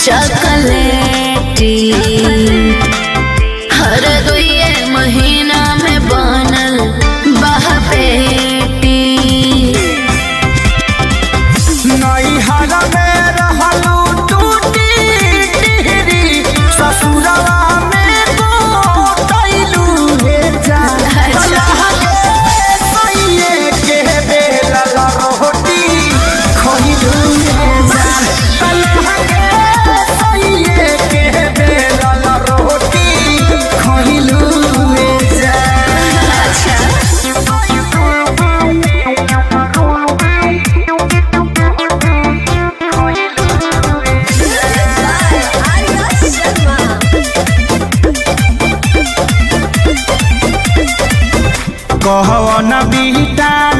चॉकलेटी हर दुए महीना में बनल बहपेटी नैहर में रहलू टूटी टिहरी ससुरवा में गोटैलू हे जा सैये के बेलल रोटी खइलू हे जा सैये के बेलल रोटी खइलू हे जा। कहवन विटामिन